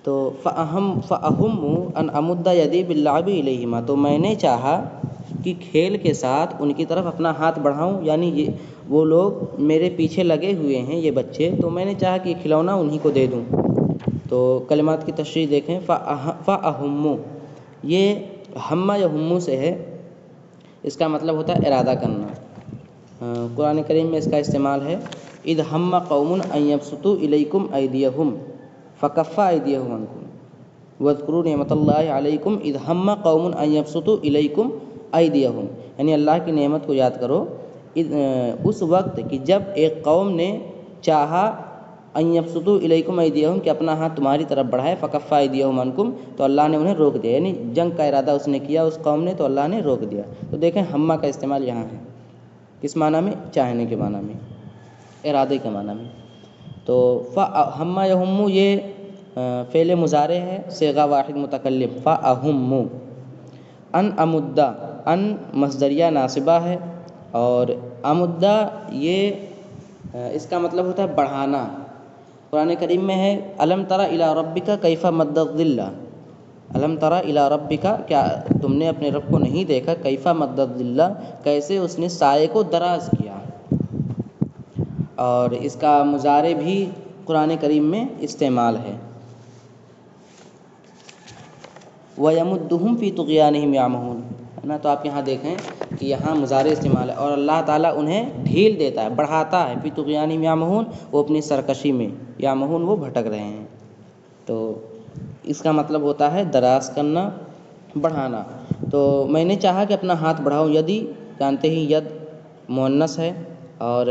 تو فَأَهُمُّ أَنْ أَمُدَّ يَدِي بِاللَّعْبِ إِلَيْهِمَا، تو میں نے چاہا کہ کھیل کے ساتھ ان کی طرف اپنا ہاتھ بڑھاؤں، یعنی وہ لوگ میرے پیچھے لگے ہوئے ہیں یہ بچے، تو میں نے چاہا کہ کھلونا انہی کو دے دوں۔ تو کلمات کی تشریح دیکھیں، فَأَهُمُّ، یہ ہمہ یا ہمو سے ہے، اس کا مطلب ہوتا ہے ارادہ کرنا۔ قرآن کریم میں اس کا استعمال ہے، اذ ہم قوم ان یبسطوا الیکم ایدیہم فکف ایدیہم عنکم واذکروا نعمت اللہ علیکم اذ ہم قوم ان یبسطوا الیکم ایدیہم، یعنی اللہ کی نعمت کو یاد کرو اس وقت کہ جب ایک قوم نے چاہا ان یبسطوا الیکم ایدیہم کہ اپنا ہاتھ تمہاری طرف بڑھائے، فکف ایدیہم عنکم، تو اللہ نے انہیں روک دیا، یعنی جنگ کا ارادہ اس نے کیا اس قوم نے، تو اللہ نے روک دیا۔ تو دیکھیں ہمہ کا استعمال یہاں ہے، کس معنی میں؟ چاہنے کے معنی میں، ارادے کے معنی میں۔ تو ہمہ یہم یہ فعل مضارع ہے، صیغہ واحد متکلم، فَأَهُمُّ۔ ان امدہ، ان مصدریہ ناصبہ ہے، اور امدہ یہ اس کا مطلب ہوتا ہے بڑھانا۔ قرآن کریم میں ہے الم تر الی ربک کیف مد الظل، الم تر الی ربک، کیا تم نے اپنے رب کو نہیں دیکھا، کیف مد الظل، کیسے اس نے سائے کو دراز کیا۔ اور اس کا مضارع بھی قرآن کریم میں استعمال ہے، وَيَمُدُّهُمْ فِي طُغْيَانِهِمْ يَعْمَهُونَ، ہے نا۔ تو آپ یہاں دیکھیں کہ یہاں مضارع استعمال ہے، اور اللہ تعالیٰ انہیں ڈھیل دیتا ہے، بڑھاتا ہے، فی طغیانہم یعمہون، وہ اپنی سرکشی میں، یعمہون وہ بھٹک رہے ہیں۔ تو اس کا مطلب ہوتا ہے دراز کرنا، بڑھانا۔ تو میں نے چاہا کہ اپنا ہاتھ بڑھاؤں، یدی جانتے ہی ید مؤنث ہے، اور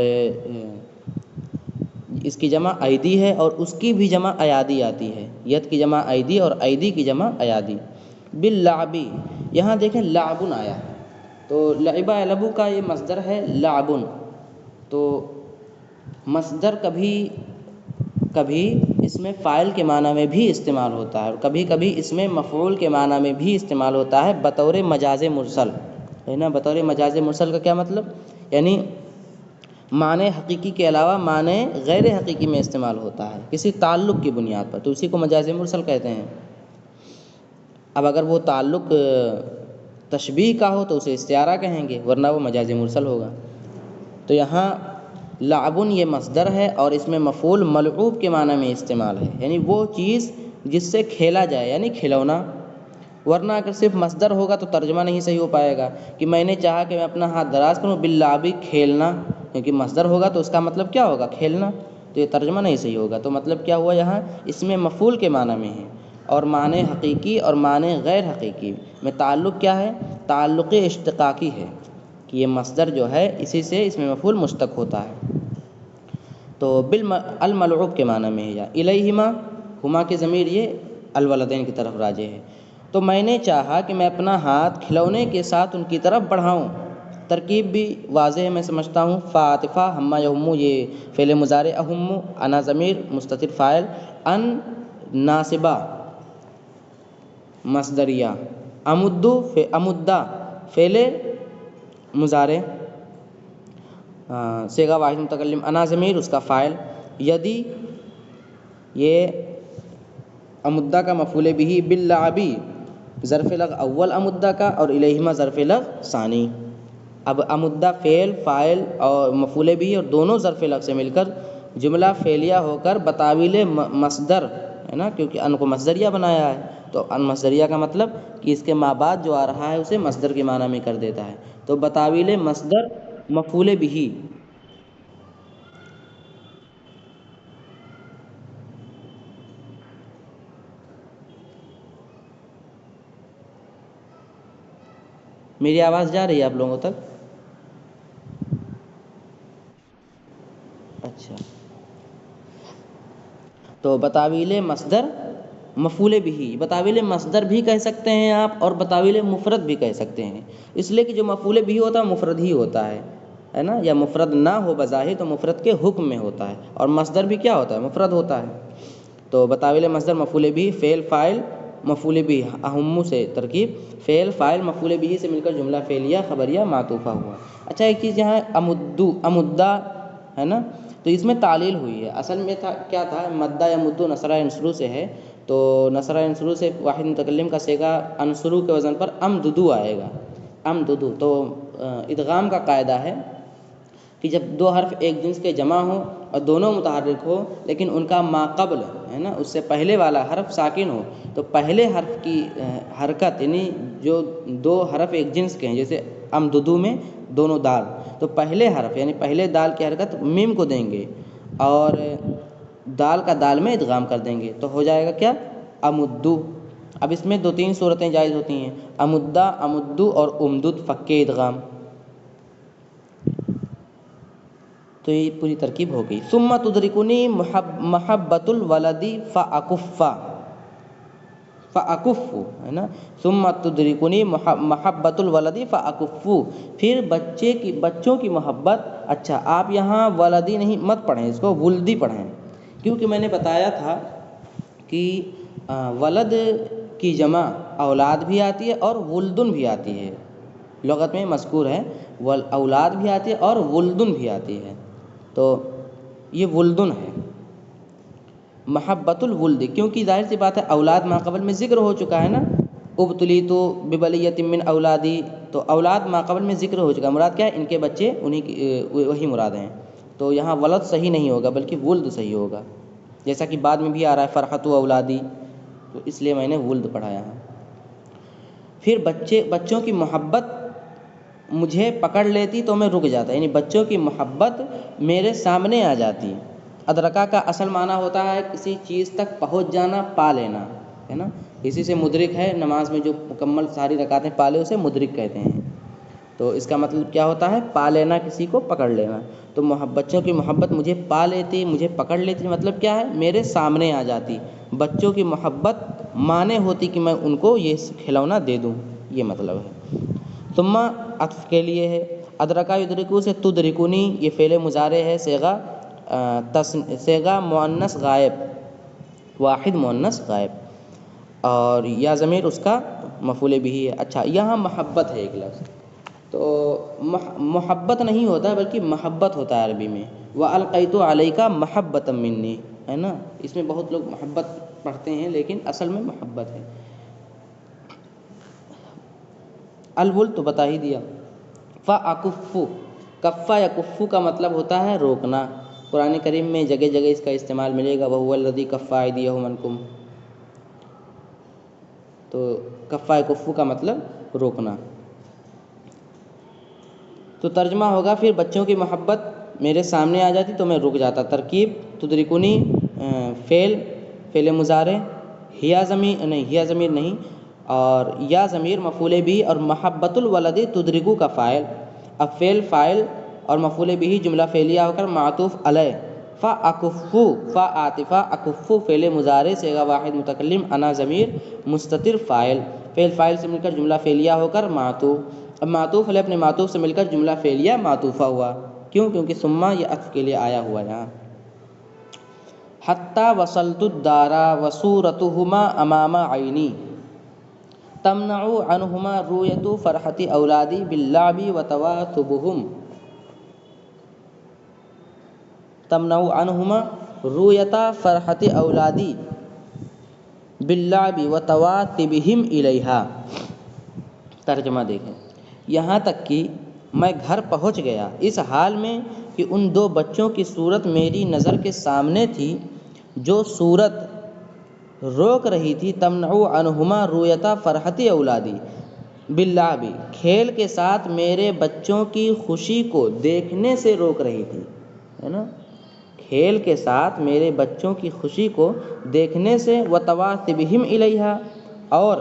اس کی جمع ایدی ہے، اور اس کی بھی جمع ایادی آتی ہے، ید کی جمع ایدی اور ایدی کی جمع ایادی۔ باللعبی، یہاں دیکھیں لعبن آیا ہے، تو لعبہ یلعبو کا یہ مصدر ہے لعبن۔ تو مصدر کبھی کبھی اس میں فاعل کے معنی میں بھی استعمال ہوتا ہے، اور کبھی کبھی اس میں مفعول کے معنی میں بھی استعمال ہوتا ہے بطور مجاز مرسل، ہے نا۔ بطور مجاز مرسل کا کیا مطلب؟ یعنی معنی حقیقی کے علاوہ معنی غیر حقیقی میں استعمال ہوتا ہے کسی تعلق کی بنیاد پر، تو اسی کو مجاز مرسل کہتے ہیں۔ اب اگر وہ تعلق تشبیہ کا ہو تو اسے استعارہ کہیں گے، ورنہ وہ مجاز مرسل ہوگا۔ تو یہاں لعبن یہ مصدر ہے، اور اس میں مفعول ملعوب کے معنی میں استعمال ہے، یعنی وہ چیز جس سے کھیلا جائے، یعنی کھلونا۔ ورنہ اگر صرف مصدر ہوگا تو ترجمہ نہیں صحیح ہو پائے گا کہ میں نے چاہا کہ میں اپنا ہاتھ دراز کروں، باللعبی کھیلنا، کیونکہ مصدر ہوگا تو اس کا مطلب کیا ہوگا؟ کھیلنا، تو یہ ترجمہ نہیں صحیح ہوگا۔ تو مطلب کیا ہوا یہاں؟ اس میں مفعول کے معنی میں ہے، اور معنی حقیقی اور معنی غیر حقیقی میں تعلق کیا ہے؟ تعلق اشتقاقی ہے، کہ یہ مصدر جو ہے اسی سے اس میں مفعول مشتق ہوتا ہے۔ تو الملعوب کے معنی میں ہے، یا الیہما، ہما کی ضمیر یہ الولدین کی طرف راجع ہے۔ تو میں نے چاہا کہ میں اپنا ہاتھ کھلونے کے ساتھ ان کی طرف بڑھاؤں۔ ترکیب بھی واضح ہے میں سمجھتا ہوں، فاطفہ ہمہ یہم یہ فعل مضارع، اہم انا ضمیر مستتر فاعل، ان ناصبہ مصدریہ، امدہ فعل مضارع صیغہ واحد متکلم، انا ضمیر اس کا فاعل، یدی یہ امدہ کا مفعول بھی، باللعبی ظرف لغ اول امدہ کا، اور الیہما ظرف لغ ثانی۔ اب امدہ فعل، فاعل اور مفعول بھی، اور دونوں ظرف لغ سے مل کر جملہ فعلیہ ہو کر بتاویل مصدر، ہے نا، کیونکہ ان کو مصدریہ بنایا ہے، تو ان مصدریہ کا مطلب کہ اس کے ما بعد جو آ رہا ہے اسے مصدر کے معنی میں کر دیتا ہے، تو بتاویل مصدر مفعول بھی۔ میری آواز جا رہی ہے آپ لوگوں تک؟ اچھا، تو بتاویل مصدر مفعول بھی، بتاویل مصدر بھی کہہ سکتے ہیں آپ، اور بتاویل مفرد بھی کہہ سکتے ہیں، اس لیے کہ جو مفعول بھی ہوتا ہے مفرد ہی ہوتا ہے نا، یا مفرد نہ ہو بظاہر تو مفرد کے حکم میں ہوتا ہے، اور مصدر بھی کیا ہوتا ہے؟ مفرد ہوتا ہے۔ تو بتاویل مصدر مفعول بھی، فعل فاعل مفعول بھی، اہم سے ترکیب فعل فاعل مفعول بھی سے مل کر جملہ فعلیہ خبریہ معطوفہ ہوا۔ اچھا ایک چیز یہاں امدہ ہے نا، تو اس میں تعلیل ہوئی ہے، اصل میں کیا تھا؟ مدہ یا مدو نصرہ انصرو سے ہے، تو تو نصر ینصرو سے واحد متکلم کا صیغہ انصرو کے وزن پر امددو آئے گا، امددو۔ تو ادغام کا قاعدہ ہے کہ جب دو حرف ایک جنس کے جمع ہو اور دونوں متحرک ہو لیکن ان کا ما قبل ہے نا اس سے پہلے والا حرف ساکن ہو، تو پہلے حرف کی حرکت یعنی جو دو حرف ایک جنس کے ہیں جیسے امددو میں دونوں دال، تو پہلے حرف یعنی پہلے دال کی حرکت میم کو دیں گے اور دال کا دال میں ادغام کر دیں گے، تو ہو جائے گا کیا؟ امدو۔ اب اس میں دو تین صورتیں جائز ہوتی ہیں، امدہ، امدو اور امدد فکے ادغام۔ تو یہ پوری ترکیب ہو گئی۔ ثم تدرکنی محبت الولدی فاکف، فاکف ہے نا، ثم تدرکنی محبت الولدی فاکف، پھر بچوں کی محبت۔ اچھا آپ یہاں ولدی نہیں مت پڑھیں، اس کو ولدی پڑھیں، کیونکہ میں نے بتایا تھا کہ ولد کی جمع اولاد بھی آتی ہے اور ولدن بھی آتی ہے، لغت میں مذکور ہے، اولاد بھی آتی ہے اور ولدن بھی آتی ہے، تو یہ ولدن ہے محبت الولد، کیونکہ ظاہر سی بات ہے اولاد ما قبل میں ذکر ہو چکا ہے نا، ابتلیتو ببلیۃ من اولادی، تو اولاد ما قبل میں ذکر ہو چکا ہے، مراد کیا ہے؟ ان کے بچے، وہی مراد ہیں، تو یہاں ولد صحیح نہیں ہوگا بلکہ ولد صحیح ہوگا، جیسا کہ بعد میں بھی آ رہا ہے فرحت و اولادی، تو اس لیے میں نے ولد پڑھایا ہے۔ پھر بچوں کی محبت مجھے پکڑ لیتی تو میں رک جاتا، یعنی بچوں کی محبت میرے سامنے آ جاتی۔ ادرکا کا اصل معنی ہوتا ہے کسی چیز تک پہنچ جانا، پا لینا، ہے نا، اسی سے مدرک ہے، نماز میں جو مکمل ساری رکعتیں پا لے اسے مدرک کہتے ہیں، تو اس کا مطلب کیا ہوتا ہے؟ پا لینا، کسی کو پکڑ لینا۔ تو بچوں کی محبت مجھے پا لیتی، مجھے پکڑ لیتی، مطلب کیا ہے؟ میرے سامنے آ جاتی، بچوں کی محبت مانے ہوتی کہ میں ان کو یہ کھلونا دے دوں، یہ مطلب ہے۔ ثم عطف کے لیے ہے، ادرکا یدرکو سے تدرکنی، یہ فعل مضارع ہے، صیغہ مؤنث غائب، واحد مؤنث غائب، اور یا ضمیر اس کا مفعول بھی ہے۔ اچھا یہاں محبت ہے ایک لفظ، تو محبت نہیں ہوتا ہے بلکہ محبت ہوتا ہے عربی میں، وَأَلْقَيْتُ عَلَيْكَ مَحَبَّةً مِّنِّي، ہے نا، اس میں بہت لوگ محبت پڑھتے ہیں لیکن اصل میں محبت ہے۔ الولد تو بتا ہی دیا۔ فَأَكُفُّ، کفا یا کفو کا مطلب ہوتا ہے روکنا، قرآن کریم میں جگہ جگہ اس کا استعمال ملے گا، وَهُوَ الَّذِي كَفَّ أَيْدِيَهُمْ عَنكُمْ، تو کفا یا کفو کا مطلب روکنا۔ تو ترجمہ ہوگا پھر بچوں کی محبت میرے سامنے آ جاتی تو میں رک جاتا۔ ترکیب تدرکنی فعل مضارع، ہیا ضمیر نہیں، اور یا ضمیر مفعول بھی، اور محبت الولد تدرکو کا فاعل، اب فاعل اور مفعول بھی جملہ فعلیہ ہو کر معطوف علیہ، فاکفو، فا عاطفہ، اکفو فعل مضارع صیغہ واحد متکلم، انا ضمیر مستتر فاعل، فاعل سے مل کر جملہ فعلیہ ہو کر معطوف، اب معطوف علیہ اپنے معطوف سے مل کر جملہ فعلیہ معطوفہ ہوا، کیونکہ ثم یہ عطف کے لیے آیا ہوا یہاں۔ حتی وصلت الدار وصورتہما امام عینی، تمنع عنہما رؤیت فرحت اولادی باللعب وتواثبہم، تمنع عنہما رؤیت فرحت اولادی باللعب وتواثبہم الیہا۔ ترجمہ دیکھیں، یہاں تک کہ میں گھر پہنچ گیا اس حال میں کہ ان دو بچوں کی صورت میری نظر کے سامنے تھی، جو صورت روک رہی تھی تمنع عنہما رؤیت فرحت اولادی باللعب، کھیل کے ساتھ میرے بچوں کی خوشی کو دیکھنے سے روک رہی تھی، ہے نا، کھیل کے ساتھ میرے بچوں کی خوشی کو دیکھنے سے، وتواثبہم الیہا، اور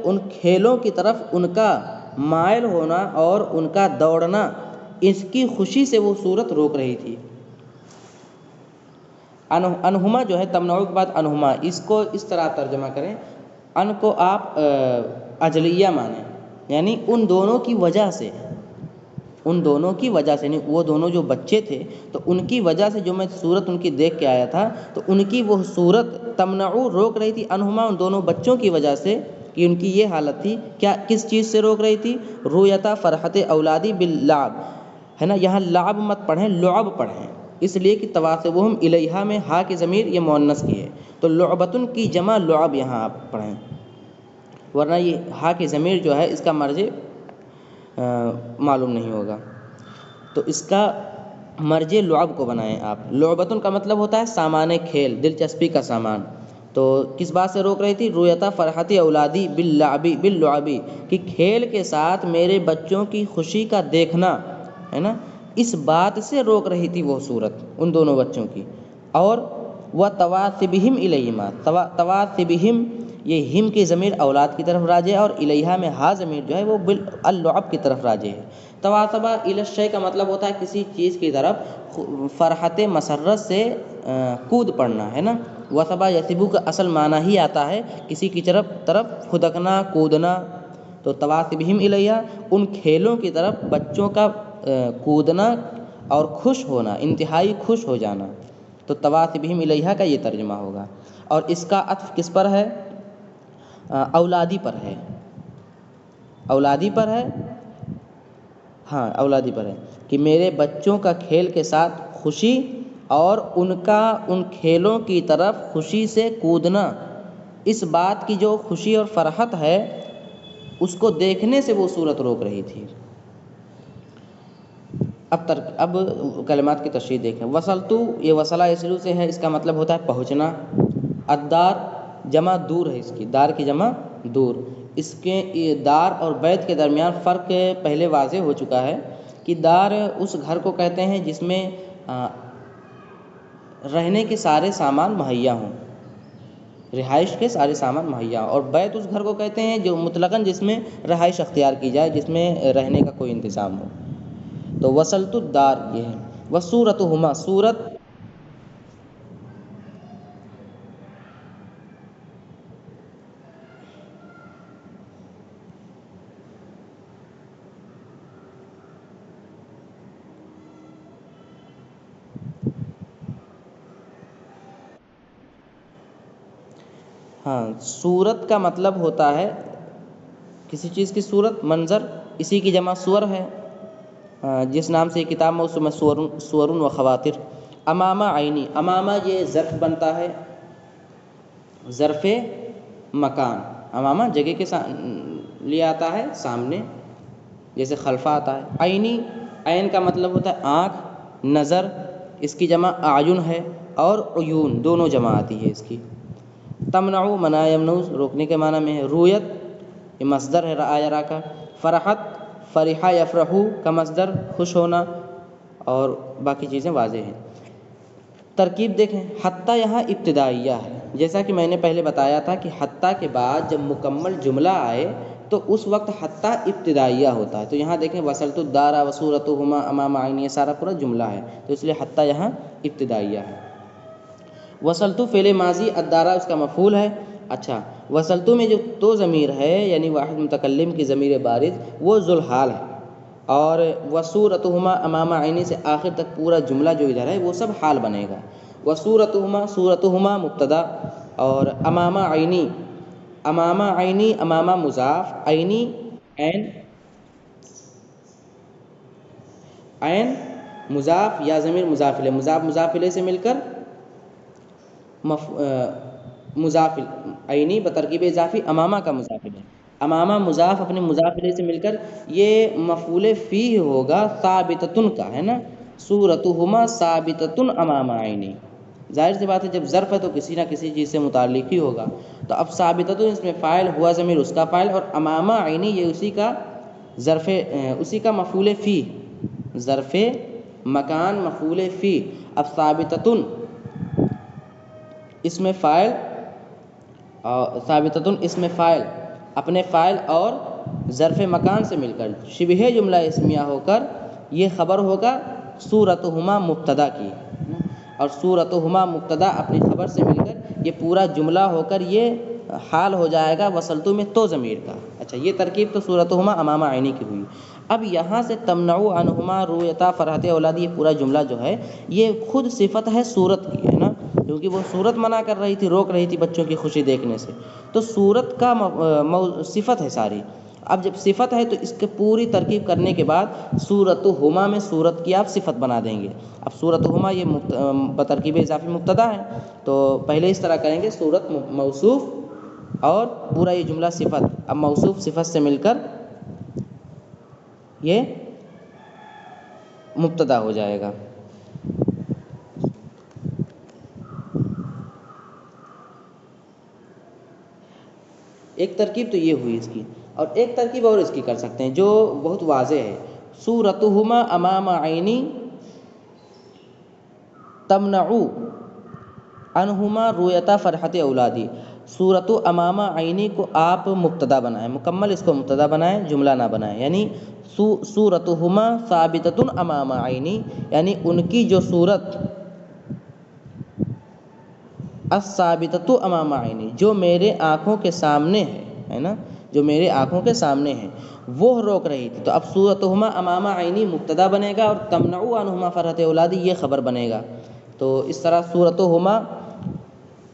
ان کھیلوں کی طرف ان کا مائل ہونا اور ان کا دوڑنا، اس کی خوشی سے وہ صورت روک رہی تھی۔ انہما جو ہے تمنعو کے بعد انہما، اس کو اس طرح ترجمہ کریں، ان کو آپ اجلیہ مانیں، یعنی ان دونوں کی وجہ سے، ان دونوں کی وجہ سے، یعنی وہ دونوں جو بچے تھے تو ان کی وجہ سے جو میں صورت ان کی دیکھ کے آیا تھا، تو ان کی وہ صورت تمنعو روک رہی تھی، انہما ان دونوں بچوں کی وجہ سے، کہ ان کی یہ حالت تھی، کیا کس چیز سے روک رہی تھی؟ رویتا فرحت اولادی باللعب، ہے نا، یہاں لعب مت پڑھیں، لعب پڑھیں، اس لیے کہ تواصبہم الیہا میں ہا کی ضمیر یہ مؤنث کی ہے، تو لعبتن کی جمع لعب یہاں آپ پڑھیں، ورنہ یہ ہا کی ضمیر جو ہے اس کا مرجع معلوم نہیں ہوگا، تو اس کا مرجع لعب کو بنائیں آپ۔ لعبتن کا مطلب ہوتا ہے سامان کھیل، دلچسپی کا سامان، تو کس بات سے روک رہی تھی؟ رویتا فرحتی اولادی باللعبی کہ کھیل کے ساتھ میرے بچوں کی خوشی کا دیکھنا، ہے نا، اس بات سے روک رہی تھی وہ صورت ان دونوں بچوں کی۔ اور وہ تواصبہم الیہما، تواصبہم یہ ہم کی ضمیر اولاد کی طرف راجع ہے، اور الیہا میں ہا ضمیر جو ہے وہ اللعب کی طرف راجع ہے۔ تواصبہ الی الشیء کا مطلب ہوتا ہے کسی چیز کی طرف فرحت مسرت سے کود پڑنا، ہے نا، وثبا یثبو کا اصل معنی ہی آتا ہے کسی کی طرف پھدکنا، کودنا، تو تواصبہم الیہا ان کھیلوں کی طرف بچوں کا کودنا اور خوش ہونا، انتہائی خوش ہو جانا، تو تواصبہم الیہا کا یہ ترجمہ ہوگا۔ اور اس کا عطف کس پر ہے؟ اولادی پر ہے، اولادی پر ہے، ہاں اولادی پر ہے کہ میرے بچوں کا کھیل کے ساتھ خوشی اور ان کا ان کھیلوں کی طرف خوشی سے کودنا، اس بات کی جو خوشی اور فرحت ہے اس کو دیکھنے سے وہ صورت روک رہی تھی۔ اب کلمات کی تشریح دیکھیں۔ وصلتو یہ وصلہ یصلو سے ہے، اس کا مطلب ہوتا ہے پہنچنا۔ الدار جمع دور ہے، اس کی دار کی جمع دور، اس کے دار اور بیت کے درمیان فرق پہلے واضح ہو چکا ہے کہ دار اس گھر کو کہتے ہیں جس میں رہنے کے سارے سامان مہیا ہوں، رہائش کے سارے سامان مہیا ہوں، اور بیت اس گھر کو کہتے ہیں جو مطلقاً جس میں رہائش اختیار کی جائے، جس میں رہنے کا کوئی انتظام ہو، تو وصلت الدار یہ ہے۔ وصورتہما صورت ہاں صورت کا مطلب ہوتا ہے کسی چیز کی صورت، منظر، اسی کی جمع صور ہے، جس نام سے یہ کتاب موسوم صور و خواتر۔ امامہ عینی، امامہ یہ ظرف بنتا ہے، ظرف مکان، امامہ جگہ کے لیے آتا ہے سامنے، جیسے خلفہ آتا ہے۔ عینی، عین کا مطلب ہوتا ہے آنکھ، نظر، اس کی جمع اعین ہے، اور عیون دونوں جمع آتی ہے اس کی۔ تمنع منع یمنع روکنے کے معنی میں ہے۔ رویت یہ مصدر ہے رعا یرا کا۔ فرحت فرح یفرح کا مصدر خوش ہونا، اور باقی چیزیں واضح ہیں۔ ترکیب دیکھیں، حتیٰ یہاں ابتدائیہ ہے، جیسا کہ میں نے پہلے بتایا تھا کہ حتیٰ کے بعد جب مکمل جملہ آئے تو اس وقت حتیٰ ابتدائیہ ہوتا ہے، تو یہاں دیکھیں وصلت الدار وصورتہما امام عینی، یہ سارا پورا جملہ ہے، تو اس لیے حتیٰ یہاں ابتدائیہ ہے۔ وصلتو فعل ماضی، الدارہ اس کا مفعول ہے۔ اچھا، وصلتو میں جو تو ضمیر ہے یعنی واحد متکلم کی ضمیر بارز وہ ذوالحال ہے، اور وصورتہما امام عینی سے آخر تک پورا جملہ جو ادھر ہے وہ سب حال بنے گا۔ وصورتہما صورتہما مبتدا، اور امام عینی، امام عینی امام مضاف، عینی عین، عین مضاف یا ضمیر مضاف الیہ، مضاف الیہ سے مل کر مضاف، عینی بترکیب اضافی امامہ کا مضاف الیہ، امامہ مضاف اپنے مضاف الیہ سے مل کر یہ مفعول فیہ ہوگا ثابتۃ کا، ہے نا، صورتہما ثابتۃ امام عینی، ظاہر سی بات ہے جب ظرف ہے تو کسی نہ کسی چیز سے متعلق ہی ہوگا، تو اب ثابتۃ اس میں فاعل ہوا ضمیر اس کا فاعل، اور امامہ عینی یہ اسی کا ظرف، اسی کا مفعول فی، ظرف مکان مفعول فی۔ اب ثابتۃ اس میں فاعل، ثابتۃ اس میں فاعل اپنے فاعل اور ظرف مکان سے مل کر شبہ جملہ اسمیہ ہو کر یہ خبر ہوگا صورتہما مبتدا کی، اور صورتہما مبتدا اپنی خبر سے مل کر یہ پورا جملہ ہو کر یہ حال ہو جائے گا وصلتو میں تو ضمیر کا۔ اچھا، یہ ترکیب تو صورتہما امام عینی کی ہوئی۔ اب یہاں سے تمنع عنہما رویتا فرحت اولادی، یہ پورا جملہ جو ہے یہ خود صفت ہے صورت کی، ہے نا، کیونکہ وہ صورت منع کر رہی تھی، روک رہی تھی بچوں کی خوشی دیکھنے سے، تو صورت کا صفت ہے ساری۔ اب جب صفت ہے تو اس کے پوری ترکیب کرنے کے بعد صورتہما میں صورت کی آپ صفت بنا دیں گے۔ اب صورتہما یہ بترکیب اضافی مبتدا ہے، تو پہلے اس طرح کریں گے، صورت موصوف اور پورا یہ جملہ صفت۔ اب موصوف صفت سے مل کر یہ مبتدا ہو جائے گا۔ ایک ترکیب تو یہ ہوئی اس کی، اور ایک ترکیب اور اس کی کر سکتے ہیں جو بہت واضح ہے۔ صورتہما امام عینی تمنع عنہما رؤیت فرحت اولادی۔ صورت امام عینی کو آپ مبتدا بنائیں، مکمل اس کو مبتدا بنائیں، جملہ نہ بنائیں، یعنی صورتہما ثابتۃ امام عینی، یعنی ان کی جو صورت الثابتۃ امام عینی، جو میرے آنکھوں کے سامنے ہے نا، جو میرے آنکھوں کے سامنے ہے، وہ روک رہی تھی۔ تو اب صورتہما امام عینی مبتدا بنے گا اور تمنع عنہما فرحت اولادی یہ خبر بنے گا۔ تو اس طرح صورتہما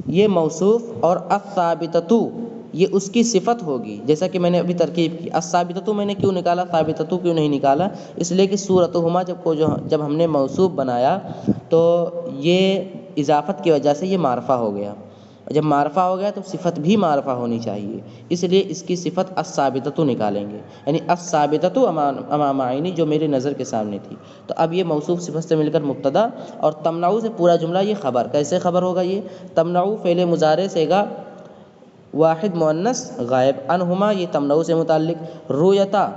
یہ موصوف اور الثابتۃ یہ اس کی صفت ہوگی، جیسا کہ میں نے ابھی ترکیب کی۔ الثابتۃ میں نے کیوں نکالا، ثابتۃ کیوں نہیں نکالا؟ اس لیے کہ صورتہما جب ہم نے موصوف بنایا تو یہ اضافت کی وجہ سے یہ معرفہ ہو گیا، جب معرفہ ہو گیا تو صفت بھی معرفہ ہونی چاہیے، اس لیے اس کی صفت الثابتۃ نکالیں گے، یعنی الثابتۃ امام عینی جو میرے نظر کے سامنے تھی۔ تو اب یہ موصوف صفت سے مل کر مبتدا، اور تمنع سے پورا جملہ یہ خبر۔ کیسے خبر ہوگا یہ؟ تمنع فعل مضارع صیغہ واحد مؤنث غائب، عنہما یہ تمنع سے متعلق، رؤیتا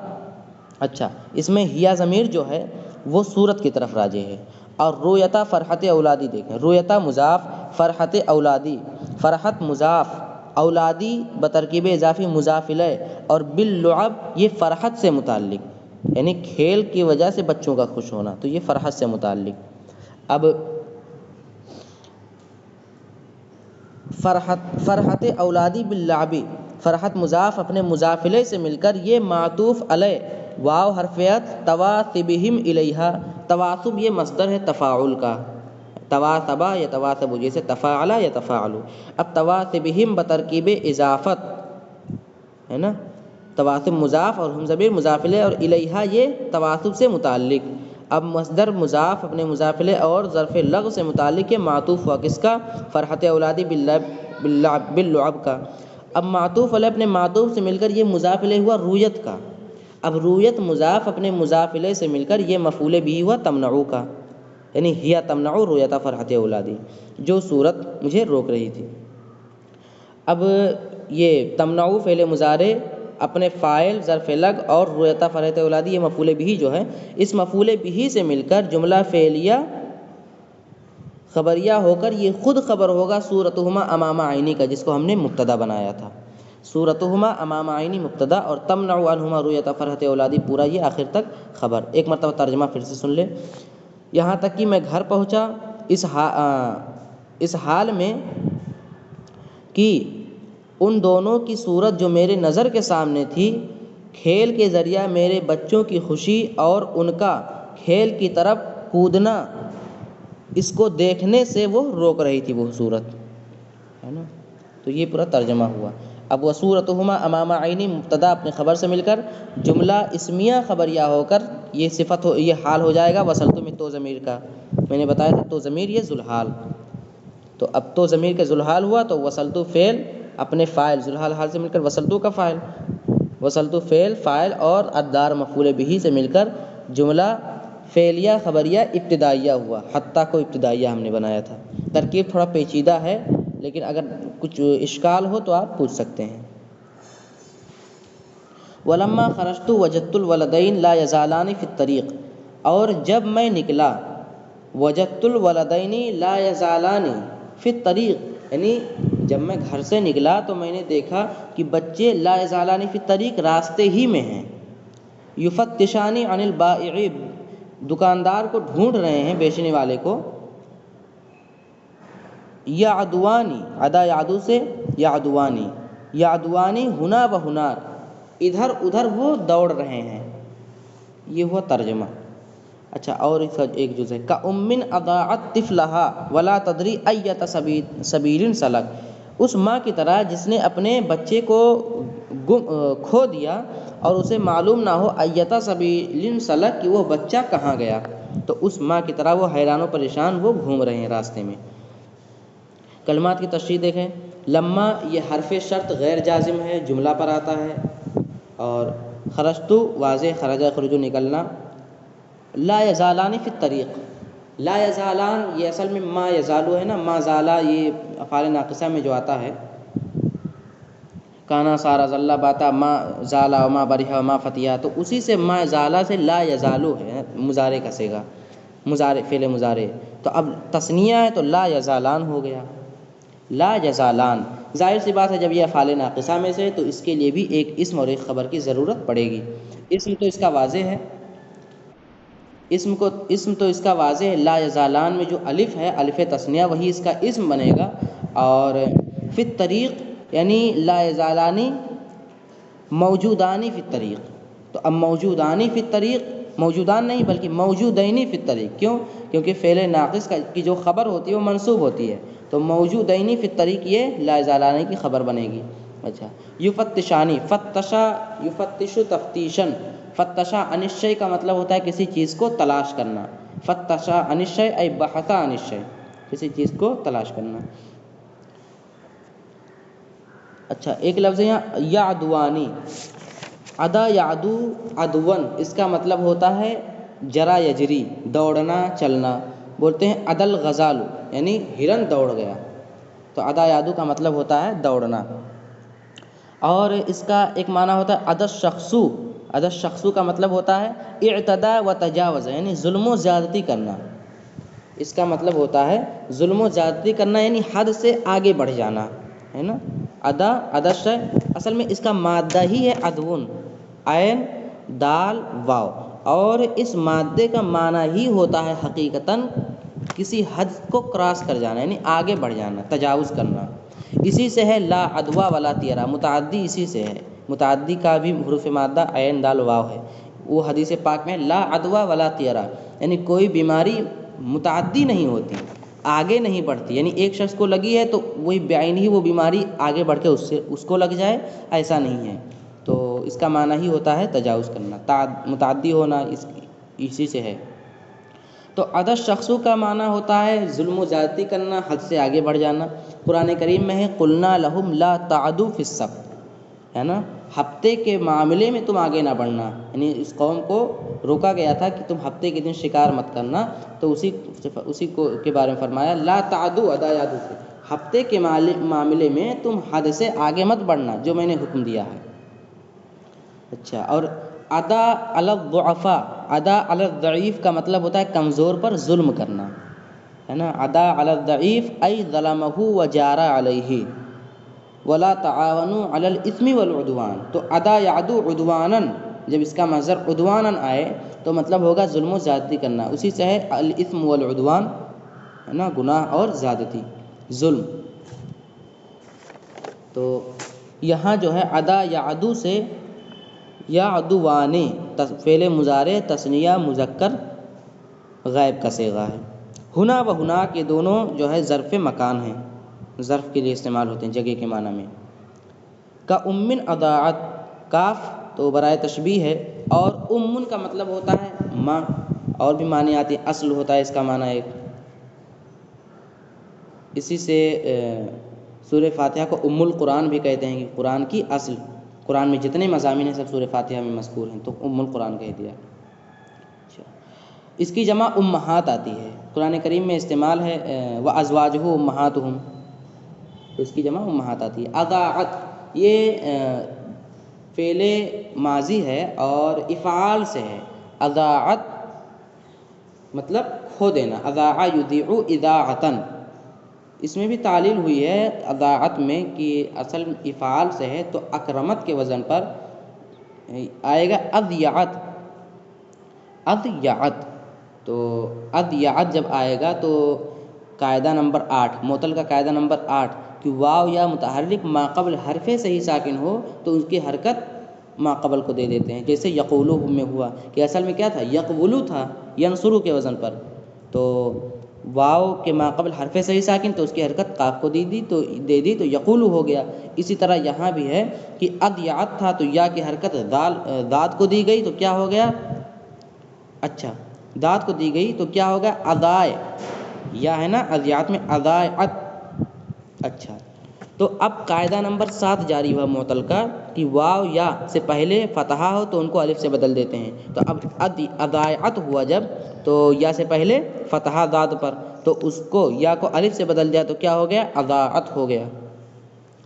اچھا اس میں ہیا ضمیر جو ہے وہ صورت کی طرف راجع ہے، اور رؤیتا فرحت اولادی دیکھیں، رؤیتا مضاف، فرحت اولادی، فرحت مضاف، اولادی بترکیب اضافی مضاف الیہ، اور باللعب یہ فرحت سے متعلق، یعنی کھیل کی وجہ سے بچوں کا خوش ہونا، تو یہ فرحت سے متعلق۔ اب فرحت اولادی باللعب، فرحت مضاف اپنے مضاف الیہ سے مل کر یہ معطوف علیہ، واو حرف عطف، تواصبہم الیہا، تواصب یہ مصدر ہے تفاعل کا، تواصبا یتواصب جیسے تفاعل یتفاعل۔ اب تواصبہم بترکیب اضافت ہے نا، تواصب مضاف اور ہم ضمیر مضاف الیہ، اور الیہا یہ تواصب سے متعلق۔ اب مصدر مضاف اپنے مضاف الیہ اور ظرف لغو سے متعلق ہے، معطوف ہوا کس کا؟ فرحت اولادی باللعب کا۔ اب معطوف علیہ اپنے معطوف سے مل کر یہ مضاف الیہ ہوا رؤیت کا، اب رؤیت مضاف اپنے مضاف الیہ سے مل کر یہ مفعول بھی ہوا تمنع کا، یعنی ہیا تمنع رؤیت فرحت اولادی، جو صورت مجھے روک رہی تھی۔ اب یہ تمنع فعل مضارع اپنے فاعل ظرف لغو اور رؤیت فرحت اولادی یہ مفعول بھی جو ہے، اس مفعول بھی سے مل کر جملہ فعلیہ خبریہ ہو کر یہ خود خبر ہوگا صورتہما امام عینی کا، جس کو ہم نے مبتدا بنایا تھا۔ صورتہما امام عینی مبتدا اور تمنع عنہما رؤیت فرحت اولادی پورا یہ آخر تک خبر۔ ایک مرتبہ ترجمہ پھر سے سن لے، یہاں تک کہ میں گھر پہنچا اس حال میں کہ ان دونوں کی صورت جو میرے نظر کے سامنے تھی، کھیل کے ذریعہ میرے بچوں کی خوشی اور ان کا کھیل کی طرف کودنا، اس کو دیکھنے سے وہ روک رہی تھی وہ صورت، ہے نا۔ تو یہ پورا ترجمہ ہوا۔ اب وصورتہما امام عینی مبتدا اپنے خبر سے مل کر جملہ اسمیہ خبریہ ہو کر یہ صفت یہ حال ہو جائے گا وصلت میں تو ضمیر کا، میں نے بتایا تھا تو ضمیر یہ ذوالحال، تو اب تو ضمیر کا ذوالحال ہوا تو وصلت فعل اپنے فاعل ذوالحال حال سے مل کر وصلت کا فاعل، وصلت فعل فاعل اور الدار مفعول به سے مل کر جملہ فعلیہ خبریہ ابتدائیہ ہوا، حتیٰ کو ابتدائیہ ہم نے بنایا تھا۔ ترکیب تھوڑا پیچیدہ ہے، لیکن اگر کچھ اشکال ہو تو آپ پوچھ سکتے ہیں۔ ولما خرجت وجدت الولدین لا یزالان فی الطریق، اور جب میں نکلا وجدت الولدین لا یزالان فی الطریق، یعنی جب میں گھر سے نکلا تو میں نے دیکھا کہ بچے لا یزالان فی الطریق راستے ہی میں ہیں، یفتشان عن البائع دکاندار کو ڈھونڈ رہے ہیں، بیچنے والے کو، یعدوانی ادا یعدو سے یعدوانی، یعدوانی ہنا و ہناک ادھر ادھر وہ دوڑ رہے ہیں، یہ ہوا ترجمہ۔ اچھا، اور اس کا ایک جز ہے کا امن اضاعت طفلہا ولا تدری ایت سبیل سلک، اس ماں کی طرح جس نے اپنے بچے کو کھو دیا اور اسے معلوم نہ ہو ایت سبیل سلک کہ وہ بچہ کہاں گیا، تو اس ماں کی طرح وہ حیران و پریشان وہ گھوم رہے ہیں راستے میں۔ کلمات کی تشریح دیکھیں، لما یہ حرف شرط غیر جازم ہے، جملہ پر آتا ہے، اور خرجتو واضح خرج خرجو نکلنا، لا یزالان فی الطریق، لا یزالان یہ اصل میں ما یزالو ہے نا، ما زالا یہ افعال ناقصہ میں جو آتا ہے، کانا سارا زلہ باتا ما زالا وما برحا وما فتیا، تو اسی سے ما زالا سے لا یزالو ہے مضارع کا صیغہ، مضارع فعل مضارع، تو اب تثنیہ ہے تو لا یزالان ہو گیا، لا یزالان۔ ظاہر سی بات ہے جب یہ افعال ناقصہ میں سے تو اس کے لیے بھی ایک اسم اور ایک خبر کی ضرورت پڑے گی۔ اسم تو اس کا واضح ہے، اسم تو اس کا واضح ہے، لا یزالان میں جو الف ہے الف تثنیہ وہی اس کا اسم بنے گا، اور فی الطریق یعنی لا یزالانی موجودانی فی الطریق، تو اب موجودانی فی الطریق موجودان نہیں بلکہ موجودینی فی الطریق، کیوں؟ کیونکہ فعل ناقص کی جو خبر ہوتی ہے وہ منصوب ہوتی ہے، تو موجودینی فی الطریق یہ لا یزالانی کی خبر بنے گی۔ اچھا، یفتشانی، فتشا یفتش تفتیشن، فتشا عن الشیء کا مطلب ہوتا ہے کسی چیز کو تلاش کرنا، فتشا عن الشیء ای بحث عن الشیء، کسی چیز کو تلاش کرنا۔ اچھا، ایک لفظ ہے یہاں یعدوانی، ادا یعدو عدون، اس کا مطلب ہوتا ہے جرا یجری، دوڑنا چلنا، بولتے ہیں عدل غزال یعنی ہرن دوڑ گیا، تو ادا یعدو کا مطلب ہوتا ہے دوڑنا۔ اور اس کا ایک معنی ہوتا ہے عدد شخصو، عدد شخصو کا مطلب ہوتا ہے اعتدا و تجاوز یعنی ظلم و زیادتی کرنا، اس کا مطلب ہوتا ہے ظلم و زیادتی کرنا یعنی حد سے آگے بڑھ جانا، ہے نا۔ ادا عدد ہے، اصل میں اس کا مادہ ہی ہے عدون، عین دال واو، اور اس مادے کا معنی ہی ہوتا ہے حقیقتاً کسی حد کو کراس کر جانا یعنی آگے بڑھ جانا، تجاوز کرنا۔ اسی سے ہے لا عدوا ولا طیرہ، متعدی اسی سے ہے، متعدی کا بھی حروف مادہ عین دال واو ہے، وہ حدیث پاک میں لا عدوا ولا طیرہ یعنی کوئی بیماری متعدی نہیں ہوتی، آگے نہیں بڑھتی، یعنی ایک شخص کو لگی ہے تو وہی بعین ہی وہ بیماری آگے بڑھ کے اس کو لگ جائے، ایسا نہیں ہے، تو اس کا معنی ہی ہوتا ہے تجاوز کرنا، متعدی ہونا اسی سے ہے۔ تو عدد شخصوں کا معنی ہوتا ہے ظلم و زیادتی کرنا، حد سے آگے بڑھ جانا۔ قرآن کریم میں ہے قلنا لہم لا تعدوا فی السبت، ہے نا، ہفتے کے معاملے میں تم آگے نہ بڑھنا، یعنی اس قوم کو روکا گیا تھا کہ تم ہفتے کے دن شکار مت کرنا، تو اسی کو کے بارے میں فرمایا لا تعدوا، ادا یادو سے ہفتے کے معاملے میں تم حد سے آگے مت بڑھنا جو میں نے حکم دیا ہے۔ اچھا، اور ادا علی الضعفاء، ادا علی الضعیف کا مطلب ہوتا ہے کمزور پر ظلم کرنا، ہے نا، ادا علی الضعیف ای ظلمہ وجار علیہ ولا تعاونوا علی الاثم والعدوان، تو ادا یعدو عدوانا، جب اس کا مصدر عدوانا آئے تو مطلب ہوگا ظلم و زیادتی کرنا، اسی سے ہے الاثم والعدوان، ہے نا، گناہ اور زیادتی، ظلم۔ تو یہاں جو ہے ادا یعدو سے یعدوانے فعل مضارع تثنیہ مذکر غائب کا صیغہ ہے۔ ہنا و ہناک یہ دونوں جو ہے ظرف مکان ہیں، ظرف کے لیے استعمال ہوتے ہیں جگہ کے معنی میں۔ کا امن اضاعت، کاف تو برائے تشبیہ ہے، اور امن کا مطلب ہوتا ہے ماں، اور بھی معنی آتی ہیں، اصل ہوتا ہے اس کا معنی ایک، اسی سے سورہ فاتحہ کو ام القرآن بھی کہتے ہیں کہ قرآن کی اصل، قرآن میں جتنے مضامین ہیں سب سورہ فاتحہ میں مذکور ہیں، تو ام القرآن کہہ دیا۔ اچھا، اس کی جمع امہات آتی ہے، قرآن کریم میں استعمال ہے وازواجہ امہاتہم، تو اس کی جمع امہات آتی ہے۔ اضاعت یہ فعل ماضی ہے اور افعال سے ہے، اضاعت مطلب کھو دینا، اضاع یضیع اضاعتاً، اس میں بھی تعلیل ہوئی ہے اضاعت میں کہ اصل افعال سے ہے تو اکرمت کے وزن پر آئے گا اضیعت، اضیعت، تو اضیعت جب آئے گا تو قاعدہ نمبر 8، معطل کا قاعدہ نمبر 8 کہ واو یا متحرک ما قبل حرف سے ہی ساکن ہو تو اس کی حرکت ما قبل کو دے دیتے ہیں، جیسے یقولو میں ہوا کہ اصل میں کیا تھا، یقولو تھا، ینصرو کے وزن پر، تو واو کے ماقبل حرف صحیح ساکن تو اس کی حرکت قاف کو دے دی تو یقولو ہو گیا۔ اسی طرح یہاں بھی ہے کہ اضیعت تھا تو یا کی حرکت داد کو دی گئی تو کیا ہو گیا، اچھا داد کو دی گئی تو کیا ہو گیا اضائے، یا ہے نا اضیعت میں اضائعت۔ اچھا تو اب قاعدہ نمبر 7 جاری ہوا معطل کا کہ واو یا سے پہلے فتحہ ہو تو ان کو الف سے بدل دیتے ہیں۔ تو اب اضائعت ہوا جب تو یا سے پہلے فتحہ داد پر، تو اس کو یا کو الف سے بدل دیا تو کیا ہو گیا اضاعت ہو گیا۔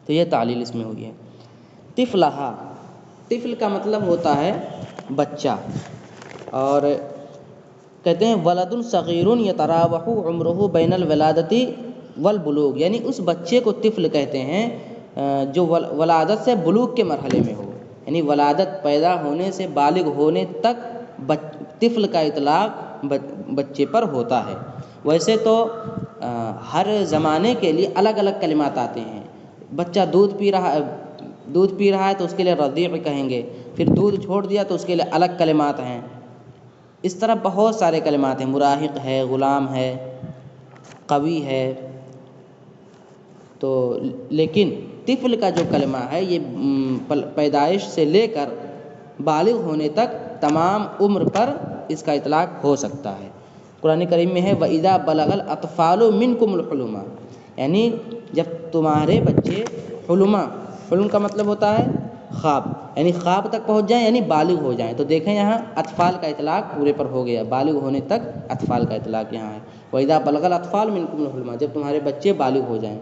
تو یہ تعلیل اس میں ہو گیا۔ طفلہا، طفل کا مطلب ہوتا ہے بچہ، اور کہتے ہیں ولد صغیر یتراوح عمرہ بین الولادۃ والبلوغ، یعنی اس بچے کو طفل کہتے ہیں جو ولادت سے بلوغ کے مرحلے میں ہو، یعنی ولادت پیدا ہونے سے بالغ ہونے تک طفل کا اطلاق بچے پر ہوتا ہے۔ ویسے تو ہر زمانے کے لیے الگ الگ کلمات آتے ہیں۔ بچہ دودھ پی رہا ہے تو اس کے لیے رضیع کہیں گے، پھر دودھ چھوڑ دیا تو اس کے لیے الگ کلمات ہیں۔ اس طرح بہت سارے کلمات ہیں، مراہق ہے، غلام ہے، قوی ہے۔ تو لیکن طفل کا جو کلمہ ہے یہ پیدائش سے لے کر بالغ ہونے تک تمام عمر پر اس کا اطلاق ہو سکتا ہے۔ قرآن کریم میں ہے وَإِذَا بَلَغَ الْأَطْفَالُ مِنْكُمُ الْحُلُمَ، یعنی جب تمہارے بچے حلم کا مطلب ہوتا ہے خواب، یعنی خواب تک پہنچ جائیں یعنی بالغ ہو جائیں۔ تو دیکھیں یہاں اطفال کا اطلاق پورے پر ہو گیا، بالغ ہونے تک اطفال کا اطلاق یہاں ہے۔ وَإِذَا بَلَغَ الْأَطْفَالُ مِنْكُمُ الْحُلُمَ، جب تمہارے بچے بالغ ہو جائیں۔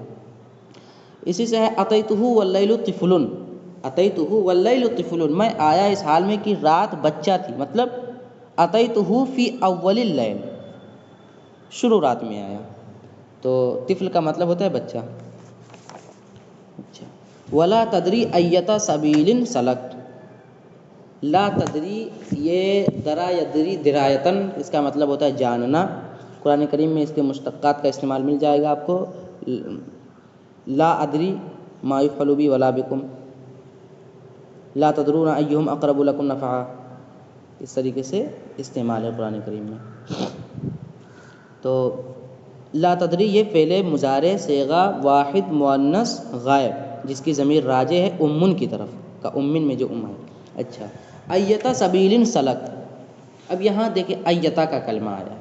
اسی سے ہے اَتَيْتُهُ وَاللَّيْلُ طِفْلٌ، اَتَيْتُهُ وَاللَّيْلُ طِفْلٌ، میں آیا اس حال میں کہ رات بچہ تھی، مطلب اَتَيْتُهُ فِي أَوَّلِ اللَّيْلِ، شروع رات میں آیا۔ تو طفل کا مطلب ہوتا ہے بچہ۔ اچھا ولا تدری ایتا سبیل سلک، لا تدری یہ درا یدری درایتن، اس کا مطلب ہوتا ہے جاننا۔ قرآن کریم میں اس کے مشتقات کا استعمال مل جائے گا آپ کو، لا ادری ما یفعل بی ولا بکم، لا تدرون ایہم اقرب لکم نفعا، اس طریقے سے استعمال ہے قرآن کریم میں۔ تو لا تدری یہ فعل مضارع صیغہ واحد مؤنث غائب جس کی ضمیر راجع ہے امن کی طرف کا، امن میں جو ام ہے۔ اچھا ایتا سبیل سلک، اب یہاں دیکھیں ایتا کا کلمہ آیا،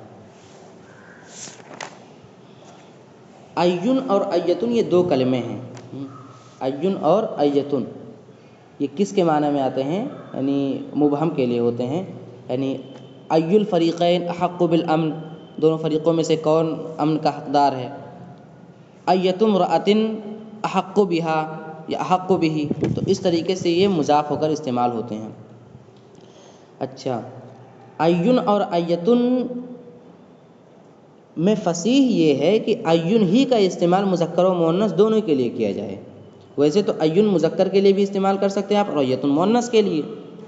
این اور ایتن یہ دو کلمے ہیں، این اور ایتن یہ کس کے معنی میں آتے ہیں، یعنی مبہم کے لیے ہوتے ہیں، یعنی ای الفریقین احق بالامن، دونوں فریقوں میں سے کون امن کا حقدار ہے۔ ایت امرأۃ احق بہا یا احق بہ، تو اس طریقے سے یہ مضاف ہو کر استعمال ہوتے ہیں۔ اچھا این اور ایتن میں فصیح یہ ہے کہ این ہی کا استعمال مذکر و مؤنث دونوں کے لیے کیا جائے۔ ویسے تو این مذکر کے لیے بھی استعمال کر سکتے ہیں آپ، اور ایتن مؤنث کے لیے،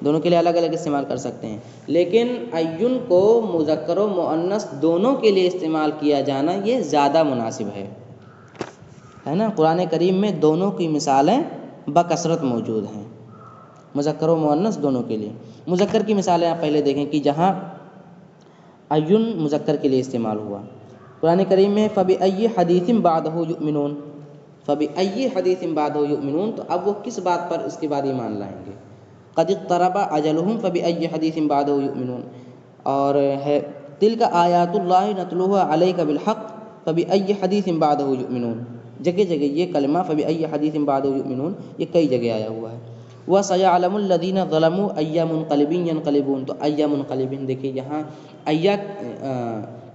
دونوں کے لیے الگ الگ استعمال کر سکتے ہیں، لیکن این کو مذکر و مؤنث دونوں کے لیے استعمال کیا جانا یہ زیادہ مناسب ہے نا۔ قرآن کریم میں دونوں کی مثالیں بکثرت موجود ہیں، مذکر و مؤنث دونوں کے لیے۔ مذکر کی مثالیں آپ پہلے دیکھیں کہ جہاں این مذکر کے لیے استعمال ہوا قرآن کریم میں فَبِأَيِّ حَدِيثٍ بَعْدَهُ يُؤْمِنُونَ، فَبِأَيِّ حَدِيثٍ بَعْدَهُ يُؤْمِنُونَ، تو اب وہ کس بات پر اس کے بعد ایمان لائیں گے؟ قَدِ اقْتَرَبَ أَجَلُهُمْ فَبِأَيِّ حَدِيثٍ بَعْدَهُ يُؤْمِنُونَ، اور ہے تِلْكَ آیَاتُ اللَّهِ نَتْلُوهَا عَلَيْكَ بِالْحَقِّ فَبِأَيِّ حَدِيثٍ بَعْدَهُ يُؤْمِنُونَ، جگہ جگہ یہ کلمہ فَبِأَيِّ حَدِيثٍ بَعْدَهُ يُؤْمِنُونَ یہ کئی جگہ آیا ہوا ہے۔ وَسَيَعْلَمُ الَّذِينَ ظَلَمُوا أَيَّ مُنْقَلِبٍ يَنْقَلِبُونَ، تو أَيَّ مُنْقَلِبٍ دیکھیے یہاں أَيَّ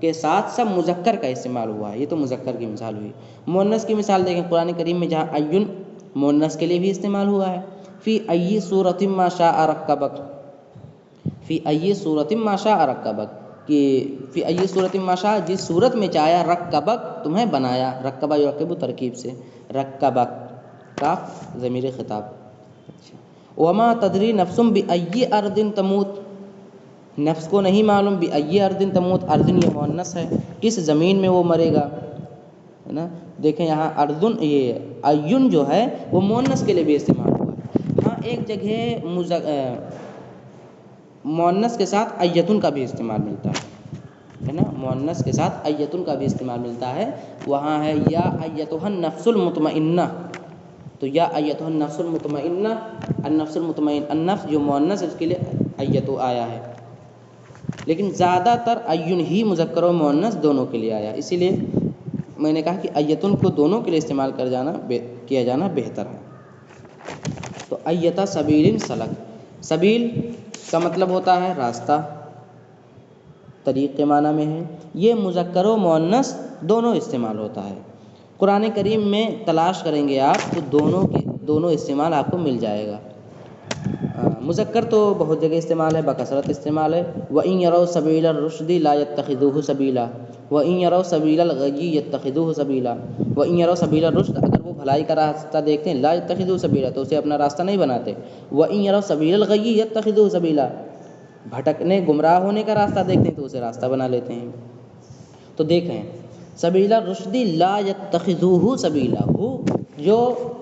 کے ساتھ سب مذکر کا استعمال ہوا ہے، یہ تو مذکر کی مثال ہوئی۔ مؤنث کی مثال دیکھیں قرآن کریم میں جہاں این مؤنث کے لیے بھی استعمال ہوا ہے، فی ای صورت ما شاء رکبک، فی ای صورت ما شاء رکبک، کہ فی ای صورت ما شاء جس صورت میں چاہیا رکبک تمہیں بنایا، رکبہ یرکب ترکیب سے، رکبک کاف ضمیر خطاب۔ اچھا وما تدری نفس بأی ارض تموت، نفس کو نہیں معلوم بأی ارض تموت، ارض یہ مؤنث ہے، کس زمین میں وہ مرے گا، ہے نا۔ دیکھیں یہاں ارضن یہ این جو ہے وہ مؤنث کے لیے بھی استعمال ہوا ہے، ہاں ایک جگہ مؤنث کے ساتھ ایتن کا بھی استعمال ملتا ہے۔ ہے نا، مؤنث کے ساتھ ایتن کا بھی استعمال ملتا ہے. وہاں ہے یا ایتھا النفس المطمئنہ، تو یا ایتھا النفس المطمئنہ، النفس المطمئن، النفس جو مؤنث ہے اس کے لیے ایتو آیا ہے. لیکن زیادہ تر ایون ہی مذکر و مؤنث دونوں کے لیے آیا، اسی لیے میں نے کہا کہ ایتن کو دونوں کے لیے استعمال کیا جانا بہتر ہے. تو ایتا سبیل سلک، سبیل کا مطلب ہوتا ہے راستہ، طریق کے معنی میں ہے. یہ مذکر و مؤنث دونوں استعمال ہوتا ہے. قرآن کریم میں تلاش کریں گے آپ تو دونوں استعمال آپ کو مل جائے گا. مذکر تو بہت جگہ استعمال ہے، بکثرت استعمال ہے. وَإِن يَرَوْا سَبِيلَ الرُّشْدِ لَا يَتَّخِذُوهُ سَبِيلًا وَإِن يَرَوْا سَبِيلَ الْغَيِّ يَتَّخِذُوهُ سَبِيلًا وَإِن يَرَوْا سَبِيلَ الرُّشْدِ، اگر وہ بھلائی کا راستہ دیکھتے ہیں لا يَتَّخِذُوهُ سَبِيلًا تو اسے اپنا راستہ نہیں بناتے. وَإِن يَرَوْا سَبِيلَ الْغَيِّ يَتَّخِذُوهُ سَبِيلًا، بھٹکنے گمراہ ہونے کا راستہ دیکھتے ہیں تو اسے راستہ بنا لیتے ہیں. تو دیکھیں سبیل الرشد لا يتخذوه سبیلا، ہو جو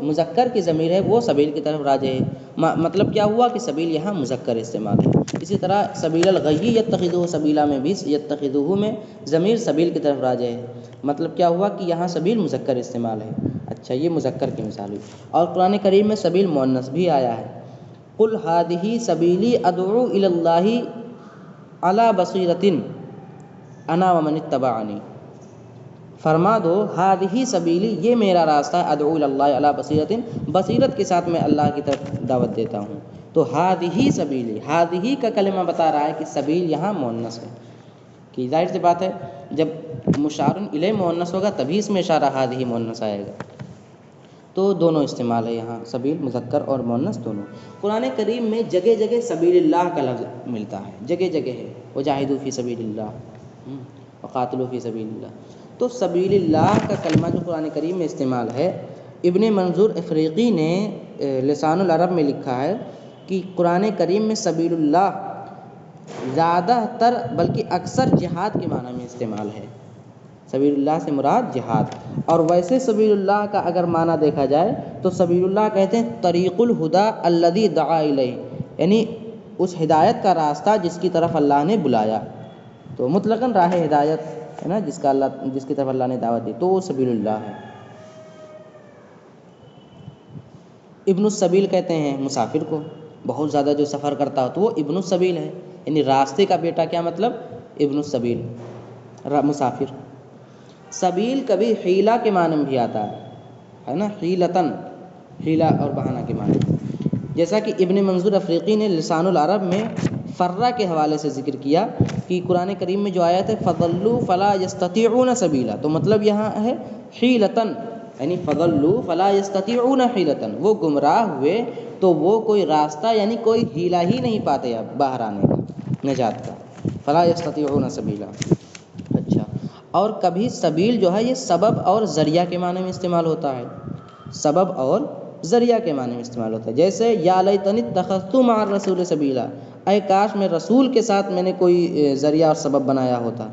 مذکر کی ضمیر ہے وہ سبیل کی طرف راجع ہے. مطلب کیا ہوا کہ سبیل یہاں مذکر استعمال ہے. اسی طرح سبیل الغی یتخذوه سبیلا میں بھی یتخذوه میں ضمیر سبیل کی طرف راجع ہے. مطلب کیا ہوا کہ یہاں سبیل مذکر استعمال ہے. اچھا، یہ مذکر کی مثال ہوئی. اور قرآن کریم میں سبیل مؤنث بھی آیا ہے. قل هذه سبیلی ادعو الی اللہ علی بصیرۃ انا ومن اتبعنی، فرما دو ہادہی سبیلی، یہ میرا راستہ ہے، ادعو الی اللہ علی بصیرۃ، بصیرت کے ساتھ میں اللہ کی طرف دعوت دیتا ہوں. تو ہادہی سبیلی، ہادہی کا کلمہ بتا رہا ہے کہ سبیل یہاں مؤنث ہے. کہ ظاہر سی بات ہے جب مشار الیہ مؤنث ہوگا تبھی اس میں اشارہ ہادہی مؤنث آئے گا. تو دونوں استعمال ہے یہاں، سبیل مذکر اور مؤنث دونوں. قرآن کریم میں جگہ جگہ سبیل اللہ کا لفظ ملتا ہے، جگہ جگہ ہے. وجاہدوا فی سبیل اللہ وقاتلوا فی سبیل اللہ. تو سبیل اللہ کا کلمہ جو قرآن کریم میں استعمال ہے، ابن منظور افریقی نے لسان العرب میں لکھا ہے کہ قرآن کریم میں سبیل اللہ زیادہ تر بلکہ اکثر جہاد کے معنی میں استعمال ہے. سبیل اللہ سے مراد جہاد. اور ویسے سبیل اللہ کا اگر معنی دیکھا جائے تو سبیل اللہ کہتے ہیں طریق الہدی الذی دعا الیہ، یعنی اس ہدایت کا راستہ جس کی طرف اللہ نے بلایا. تو مطلقاً راہ ہدایت ہے نا، جس کی طرف اللہ نے دعوت دی، تو وہ سبیل اللہ ہے. ابن السبیل کہتے ہیں مسافر کو، بہت زیادہ جو سفر کرتا ہو تو وہ ابن السبیل ہے، یعنی راستے کا بیٹا. کیا مطلب؟ ابن السبیل، مسافر. سبیل کبھی حیلہ کے معنی میں بھی آتا ہے نا، حیلتن، حیلہ اور بہانہ کے معنی. جیسا کہ ابن منظور افریقی نے لسان العرب میں فرہ کے حوالے سے ذکر کیا کہ قرآن کریم میں جو آیت ہے فَضَلُّوا فَلَا يَسْتَطِيعُونَ سَبِيلًا، تو مطلب یہاں ہے حیلتن، یعنی فَضَلُّوا فَلَا يَسْتَطِيعُونَ حیلتن، وہ گمراہ ہوئے تو وہ کوئی راستہ یعنی کوئی ہیلہ ہی نہیں پاتے اب باہر آنے کا، نجات کا. فَلَا يَسْتَطِيعُونَ سَبِيلًا. اچھا، اور کبھی سبیل جو ہے یہ سبب اور ذریعہ کے معنی میں استعمال ہوتا ہے. سبب اور ذریعہ کے معنی میں استعمال ہوتا ہے. جیسے یا لیتنی اتخذت مع الرسول سبیلا، اے کاش میں رسول کے ساتھ میں نے کوئی ذریعہ اور سبب بنایا ہوتا.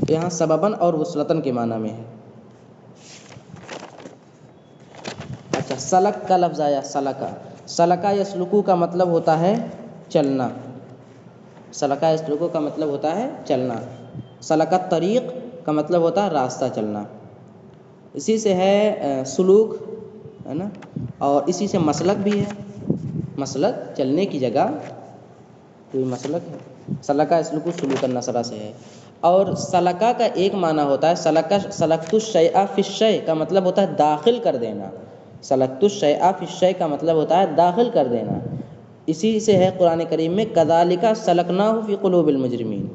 یہاں سبباً اور وصلتاً کے معنی میں ہے. اچھا، سلک کا لفظ آیا، سلکا. سلکا یسلکو کا مطلب ہوتا ہے چلنا. سلکا یسلکو کا مطلب ہوتا ہے چلنا. سلکت طریق کا مطلب ہوتا ہے راستہ چلنا. اسی سے ہے سلوک، ہے نا، اور اسی سے مسلک بھی ہے. مسلک چلنے کی جگہ کوئی مسلک ہے. سلکا یسلکو سلوک النصرہ سے ہے. اور سلکا کا ایک معنی ہوتا ہے سلکت الشیء فی الشیء کا مطلب ہوتا ہے داخل کر دینا. سلکت الشیء فی الشیء کا مطلب ہوتا ہے داخل کر دینا. اسی سے ہے قرآن کریم میں کذالک سلکناہ فی قلوب المجرمین،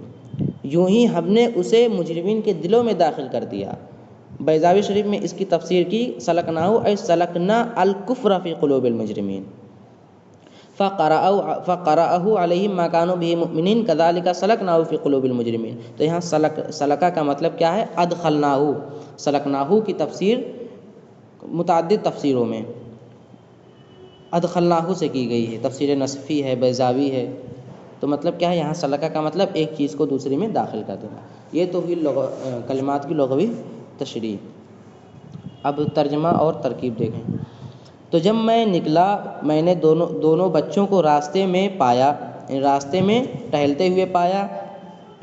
یوں ہی ہم نے اسے مجرمین کے دلوں میں داخل کر دیا. بیضاوی شریف میں اس کی تفسیر کی سلکناہ ای سلکنا الکفر فی قلوب المجرمین فقرأہ علیہم ما کانوا بہ مؤمنین کذالک سلکناہ فی قلوب المجرمین. تو یہاں سلکا کا مطلب کیا ہے؟ ادخلناہ. سلکناہ کی تفسیر متعدد تفسیروں میں ادخلناہ سے کی گئی ہے. تفسیر نصفی ہے، بیضاوی ہے. تو مطلب کیا ہے یہاں سلکا کا مطلب ایک چیز کو دوسری میں داخل کر دینا. یہ تو ہوئی کلمات کی لغوی تشریح. اب ترجمہ اور ترکیب دیکھیں. تو جب میں نکلا میں نے دونوں بچوں کو راستے میں پایا، راستے میں ٹہلتے ہوئے پایا.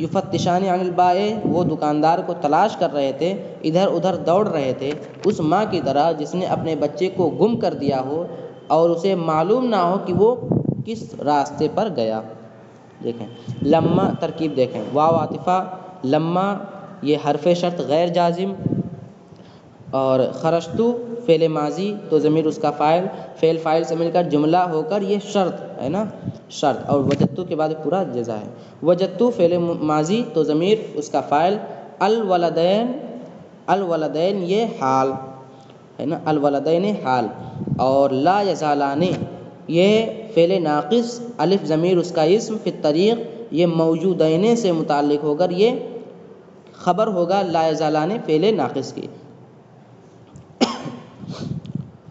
یفتشان عن البائع، وہ دکاندار کو تلاش کر رہے تھے، ادھر ادھر دوڑ رہے تھے، اس ماں کی طرح جس نے اپنے بچے کو گم کر دیا ہو اور اسے معلوم نہ ہو کہ وہ کس راستے پر گیا۔ دیکھیں لما ترکیب دیکھیں، واو عاطفہ، لما یہ حرف شرط غیر جازم، اور خرجتو فعل ماضی تو ضمیر اس کا فاعل، فعل فاعل سے مل کر جملہ ہو کر یہ شرط ہے نا، شرط، اور وجدتو کے بعد پورا جزا ہے۔ وجدتو فعل ماضی تو ضمیر اس کا فاعل، الولدین، الولدین یہ حال ہے نا، الولدین حال، اور لا یزالان یہ فعل ناقص، الف ضمیر اس کا اسم، فی الطریق یہ موجودین سے متعلق ہو کر یہ خبر ہوگا لا یزالان فعل ناقص کی۔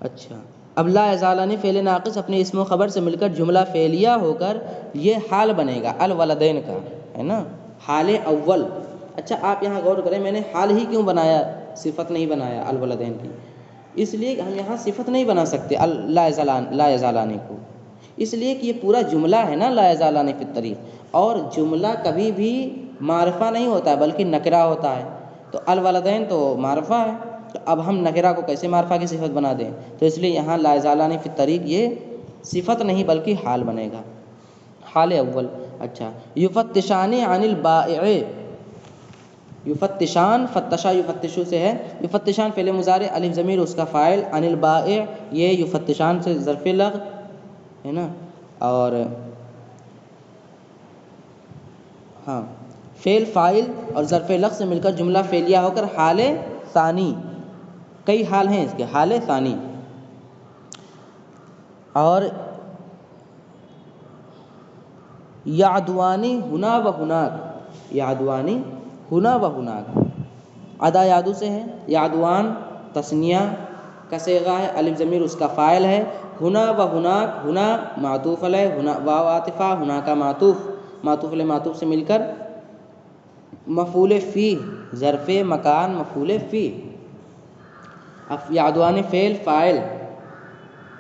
اچھا اب لا یزالان فعل ناقص اپنے اسم و خبر سے مل کر جملہ فعلیہ ہو کر یہ حال بنے گا الولدین کا، ہے نا، حال اول۔ اچھا آپ یہاں غور کریں، میں نے حال ہی کیوں بنایا، صفت نہیں بنایا الولدین کی؟ اس لیے کہ ہم یہاں صفت نہیں بنا سکتے لا یزالان کو، اس لیے کہ یہ پورا جملہ ہے نا لا یزالان فی الطریق، اور جملہ کبھی بھی معرفہ نہیں ہوتا ہے بلکہ نکرہ ہوتا ہے، تو الولدین تو معرفہ ہے، تو اب ہم نکرہ کو کیسے معرفہ کی صفت بنا دیں؟ تو اس لیے یہاں لا یزالان فی الطریق یہ صفت نہیں بلکہ حال بنے گا، حال اول۔ اچھا یفتشان عن البائع، یفتشان فتشا یفتشو سے ہے، یفتشان فعل مضارع، الف ضمیر اس کا فاعل، عن البائع یہ یفتشان سے ظرف لغ ہے نا، اور ہاں فعل فاعل اور ظرف لغ سے مل کر جملہ فعلیہ ہو کر حال ثانی، کئی حال ہیں اس کے، حال ثانی۔ اور یعدوانی ہنا و ہناک، یعدوانی ہنا و ہناک، ادا یادو سے ہے، یعدوان تثنیہ کا صیغہ ہے، الف ضمیر اس کا فاعل ہے، ہنا و ہناک، ہنا معطوف علیہ، ہنا واو عاطفہ، ہنا کا معطوف، معطوف علیہ معطوف سے مل کر مفعول فی، ظرف مکان مفعول فی، یعدوان فعل فاعل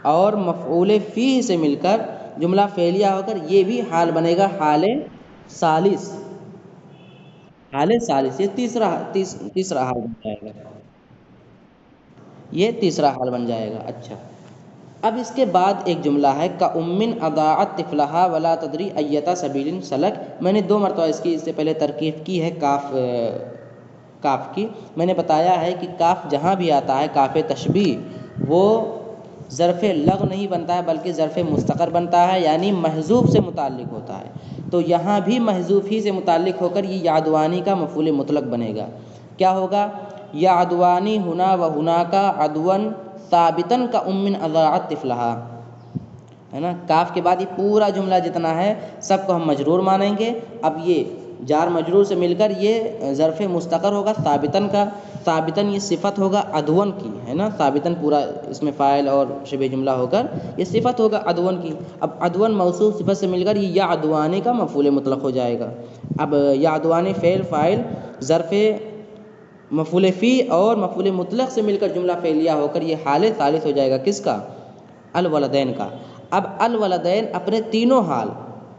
اور مفعول فی سے مل کر جملہ فعلیہ ہو کر یہ بھی حال بنے گا، حال ثالث، حال ثالث، یہ تیسرا حال بن جائے گا، یہ تیسرا حال بن جائے گا۔ اچھا اب اس کے بعد ایک جملہ ہے کأم اضاعت طفلھا ولا تدری ایۃ سبیل سلک، میں نے 2 مرتبہ اس سے پہلے ترکیب کی ہے کاف کی، میں نے بتایا ہے کہ کاف جہاں بھی آتا ہے کاف تشبیہ وہ ظرف لغو نہیں بنتا ہے بلکہ ظرف مستقر بنتا ہے، یعنی محذوف سے متعلق ہوتا ہے، تو یہاں بھی محذوف ہی سے متعلق ہو کر یہ یعدوانی کا مفعول مطلق بنے گا، کیا ہوگا؟ یعدوانی ہنا و ہناکا عدواً ثابتاً کأم اضاعت طفلھا، ہے نا، کاف کے بعد یہ پورا جملہ جتنا ہے سب کو ہم مجرور مانیں گے، اب یہ جار مجرور سے مل کر یہ ظرف مستقر ہوگا ثابتاً کا، ثابتاً یہ صفت ہوگا عدواً کی، ہے نا، ثابتاً پورا اس میں فاعل اور شبہ جملہ ہو کر یہ صفت ہوگا عدواً کی، اب عدواً موصوف صفت سے مل کر یہ یعدوانی کا مفعول مطلق ہو جائے گا، اب یعدوانی فعل فاعل ظرف مفعول فی اور مفعول مطلق سے مل کر جملہ فعلیہ ہو کر یہ حال ثالث ہو جائے گا، کس کا؟ الولدین کا۔ اب الولدین اپنے تینوں حال،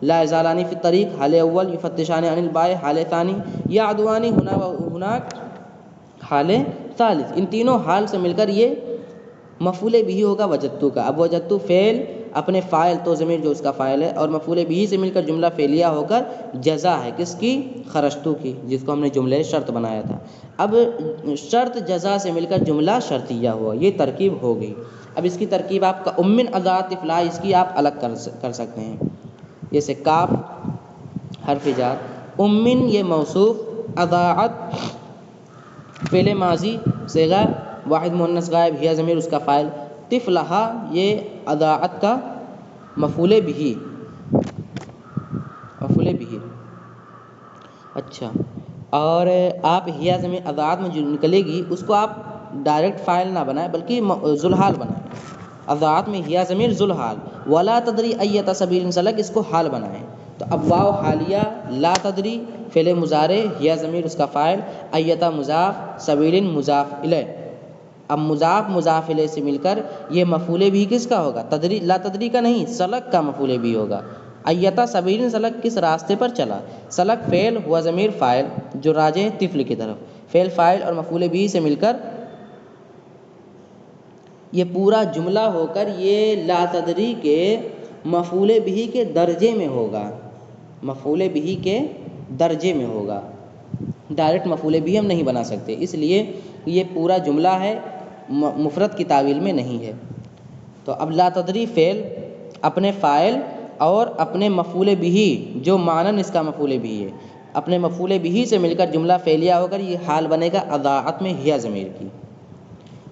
لا یزالان فی الطریق حال اول، یفتشان عن البائع حال ثانی، یعدوانی ہنا و ہناک حال ثالث، ان تینوں حال سے مل کر یہ مفعول بھی ہوگا وجدتو کا۔ اب وجدتو فعل اپنے فاعل تو ضمیر جو اس کا فاعل ہے اور مفعول بھی سے مل کر جملہ فعلیہ ہو کر جزا ہے کس کی؟ خرجتو کی، جس کو ہم نے جملہ شرط بنایا تھا، اب شرط جزا سے مل کر جملہ شرطیہ ہوا، یہ ترکیب ہو گئی۔ اب اس کی ترکیب آپ کا ام اضاعت طفلھا اس کی آپ الگ کر سکتے ہیں، جیسے کاف حرف جار، ام یہ موصوف، اضاعت فعل ماضی صیغہ واحد مؤنث غائب، ہی ضمیر اس کا فاعل، طفلھا یہ اضاعت کا مفعول بھی، مفعول بھی۔ اچھا اور آپ ہی ضمیر اضاعت میں جو نکلے گی اس کو آپ ڈائریکٹ فاعل نہ بنائیں بلکہ ذوالحال بنائیں، اضاعت میں ہی ضمیر ذوالحال، ولا تدری ایۃ سبیل سلک اس کو حال بنائیں، تو اب واو حالیہ، لا تدری فعل مضارع، ہی ضمیر اس کا فاعل، ایۃ مضاف، سبیل مضاف الیہ، اب مضاف مضاف الیہ سے مل کر یہ مفعول بھی کس کا ہوگا؟ تدری، لا تدری کا نہیں، سلک کا مفعول بھی ہوگا، ایتا سبیل سلک کس راستے پر چلا، سلک فعل ہوا ضمیر فاعل جو راجع ہے طفل کی طرف، فعل فاعل اور مفعول بھی سے مل کر یہ پورا جملہ ہو کر یہ لا تدری کے مفعول بھی کے درجے میں ہوگا، مفعول بھی کے درجے میں ہوگا، ڈائریکٹ مفعول بھی ہم نہیں بنا سکتے، اس لیے یہ پورا جملہ ہے، مفرد کی تعویل میں نہیں ہے۔ تو اب لا تدری فعل اپنے فاعل اور اپنے مفعول بھی جو معنن اس کا مفعول بھی ہے، اپنے مفعول بھی سے مل کر جملہ فعلیہ ہو کر یہ حال بنے گا اضاعت میں ہیا ضمیر کی۔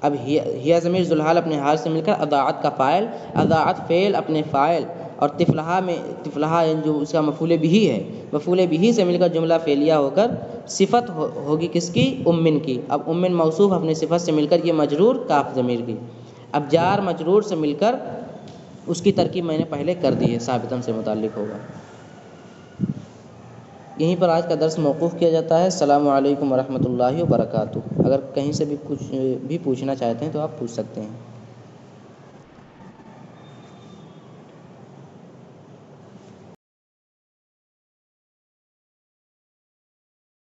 اب ہیا ضمیر ذوالحال اپنے حال سے مل کر اضاعت کا فاعل، اضاعت فعل اپنے فاعل اور طفلھا جو اس کا مفعول بھی ہے، مفعول بھی سے مل کر جملہ فعلیہ ہو کر صفت ہوگی کس کی؟ امن کی۔ اب امن موصوف اپنے صفت سے مل کر یہ مجرور کاف ضمیر کی۔ اب جار مجرور سے مل کر اس کی ترکیب میں نے پہلے کر دی ہے، ثابتاً سے متعلق ہوگا۔ یہیں پر آج کا درس موقوف کیا جاتا ہے۔ السلام علیکم ورحمۃ اللہ وبرکاتہ۔ اگر کہیں سے بھی کچھ بھی پوچھنا چاہتے ہیں تو آپ پوچھ سکتے ہیں۔